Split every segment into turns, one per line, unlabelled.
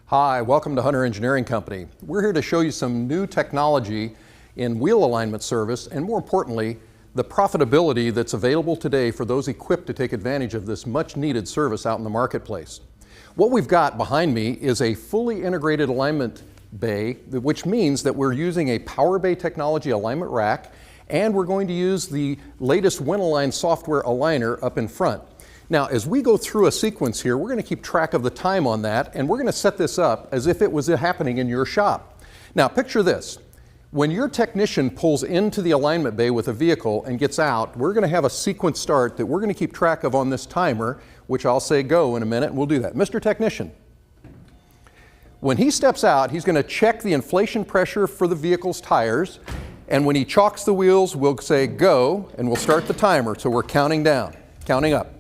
Hi, welcome to Hunter Engineering Company. We're here to show you some new technology in wheel alignment service and, more importantly, the profitability that's available today for those equipped to take advantage of this much needed service out in the marketplace. What we've got behind me is a fully integrated alignment bay, which means that we're using a Power Bay technology alignment rack, and we're going to use the latest WinAlign software aligner up in front. Now, as we go through a sequence here, we're going to keep track of the time on that, and we're going to set this up as if it was happening in your shop. Now, picture this. When your technician pulls into the alignment bay with a vehicle and gets out, we're going to have a sequence start that we're going to keep track of on this timer, which I'll say go in a minute, and we'll do that. Mr. Technician, when he steps out, he's going to check the inflation pressure for the vehicle's tires, and when he chalks the wheels, we'll say go, and we'll start the timer, so we're counting down, counting up.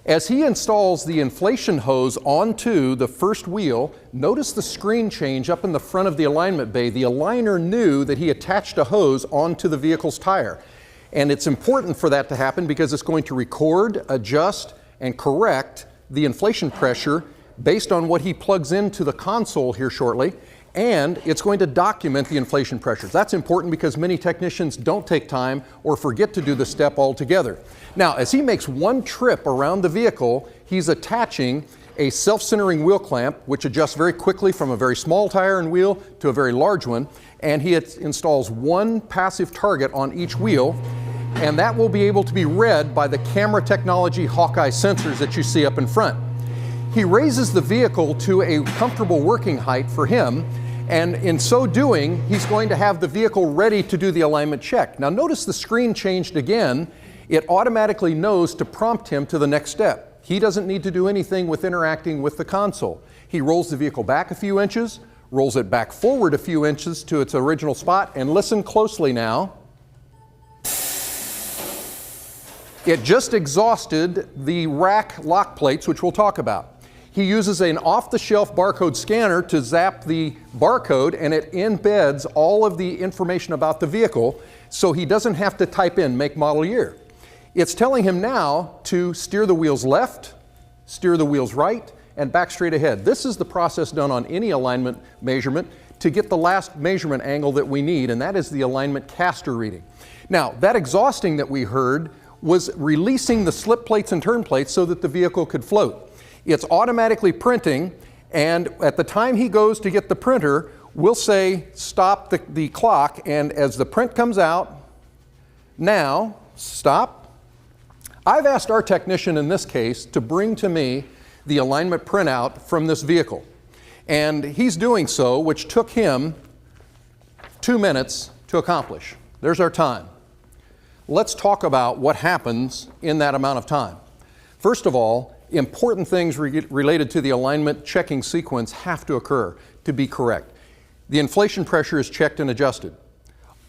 As he installs the inflation hose onto the first wheel, notice the screen change up in the front of the alignment bay. The aligner knew that he attached a hose onto the vehicle's tire. And it's important for that to happen because it's going to record, adjust, and correct the inflation pressure based on what he plugs into the console here shortly. And it's going to document the inflation pressures. That's important because many technicians don't take time or forget to do the step altogether. Now, as he makes one trip around the vehicle, he's attaching a self-centering wheel clamp, which adjusts very quickly from a very small tire and wheel to a very large one, and he installs one passive target on each wheel, and that will be able to be read by the camera technology Hawkeye sensors that you see up in front. He raises the vehicle to a comfortable working height for him, and in so doing, he's going to have the vehicle ready to do the alignment check. Now notice the screen changed again. It automatically knows to prompt him to the next step. He doesn't need to do anything with interacting with the console. He rolls the vehicle back a few inches, rolls it back forward a few inches to its original spot, and listen closely now. It just exhausted the rack lock plates, which we'll talk about. He uses an off-the-shelf barcode scanner to zap the barcode, and it embeds all of the information about the vehicle, so he doesn't have to type in make, model, year. It's telling him now to steer the wheels left, steer the wheels right, and back straight ahead. This is the process done on any alignment measurement to get the last measurement angle that we need, and that is the alignment caster reading. Now, that exhausting that we heard was releasing the slip plates and turn plates so that the vehicle could float. It's automatically printing, and at the time he goes to get the printer, we'll say stop the clock, and as the print comes out, now stop. I've asked our technician in this case to bring to me the alignment printout from this vehicle, and he's doing so, which took him 2 minutes to accomplish. There's our time. Let's talk about what happens in that amount of time. First of all, important things related to the alignment checking sequence have to occur to be correct. The inflation pressure is checked and adjusted.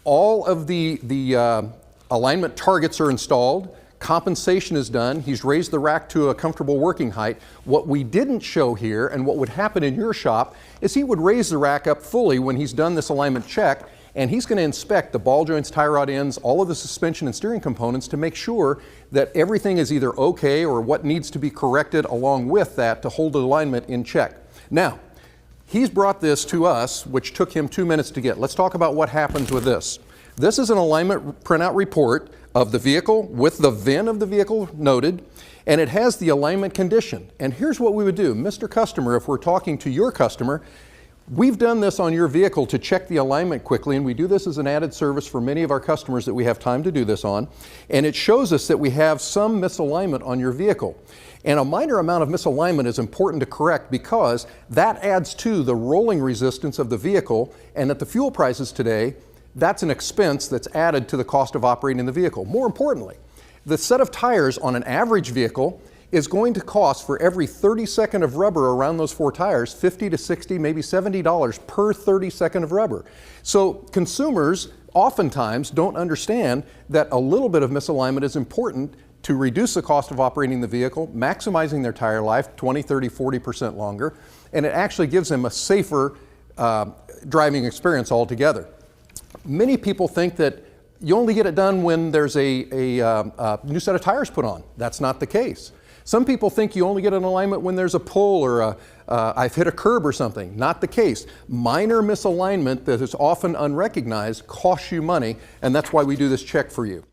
All of the alignment targets are installed. Compensation is done. He's raised the rack to a comfortable working height. What we didn't show here, and what would happen in your shop, is he would raise the rack up fully when he's done this alignment check, and he's going to inspect the ball joints, tie rod ends, all of the suspension and steering components to make sure that everything is either okay or what needs to be corrected along with that to hold the alignment in check. Now, he's brought this to us, which took him 2 minutes to get. Let's talk about what happens with this. This is an alignment printout report of the vehicle with the VIN of the vehicle noted, and it has the alignment condition. And here's what we would do. Mr. Customer, if we're talking to your customer, we've done this on your vehicle to check the alignment quickly, and we do this as an added service for many of our customers that we have time to do this on. And it shows us that we have some misalignment on your vehicle. And a minor amount of misalignment is important to correct because that adds to the rolling resistance of the vehicle, and at the fuel prices today, that's an expense that's added to the cost of operating the vehicle. More importantly, the set of tires on an average vehicle is going to cost, for every 32nd of rubber around those 4 tires, $50 to $60, maybe $70 per 32nd of rubber. So consumers oftentimes don't understand that a little bit of misalignment is important to reduce the cost of operating the vehicle, maximizing their tire life 20, 30, 40% longer, and it actually gives them a safer driving experience altogether. Many people think that you only get it done when there's a new set of tires put on. That's not the case. Some people think you only get an alignment when there's a pull or I've hit a curb or something. Not the case. Minor misalignment that is often unrecognized costs you money, and that's why we do this check for you.